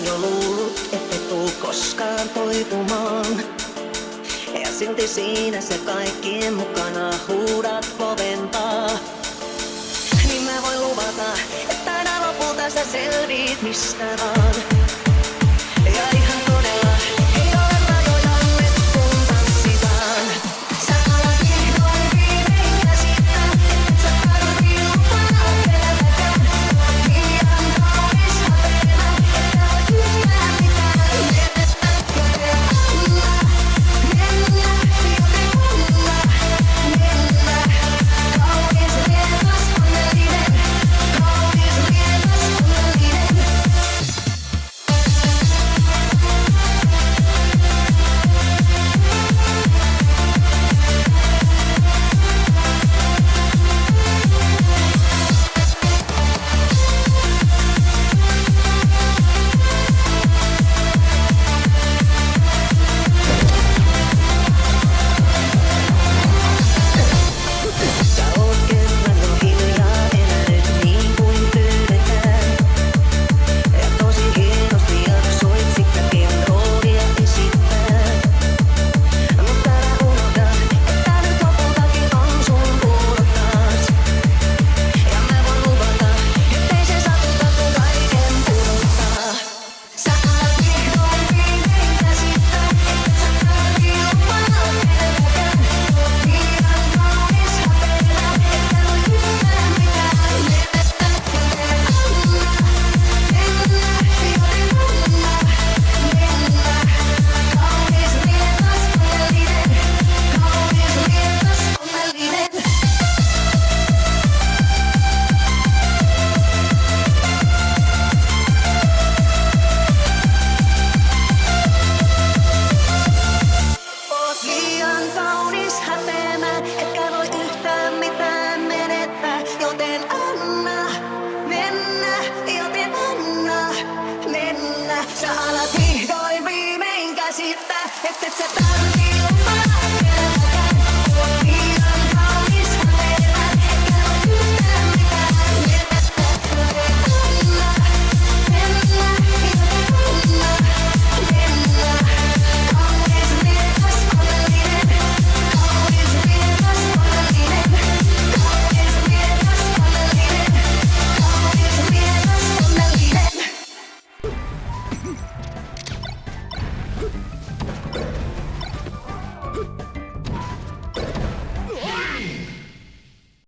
jo luullut, et tuu koskaan toipumaan. Ja silti siinä se kaikkien mukana huudat kovempaa. Niin mä voin luvata, että aina lopulta sä selviit mistä vaan. Ja ihan todella ei ole rajojamme kun tanssitaan. Sä alat vihdoin viimein käsittää, et sä tarvii lupaa keneltäkään. Liian kaunis hapeena, että voi yhtään mitään menettää. Joten anna mennä, joten anna mennä. Kaunis riekas onnellinen, kaunis riekas onnellinen. Sä oot kerran jo hiljaa elänyt niin kuin pyydetään. Ja tosi hienosti jaksoit sitäkin roolia esittää. Mutta älä unohda, että nyt lopultakin on sun vuoro taas. Ja mä voin luvata, ettei se satuta kun kaiken pudottaa. Sä alat vihdoin viimein käsittää, et sä tarvii lupaa keneltäkään. Liian kaunis hapeena, että voi yhtään mitään menettää. Joten anna mennä, joten anna mennä. Kaunis riekas onnellinen, kaunis riekas onnellinen. Oot liian kaunis häpeämään, etkä voi yhtään mitään menettää. Joten anna mennä, joten anna mennä. Sä alat vihdoin viimein käsittää, et sä tarvii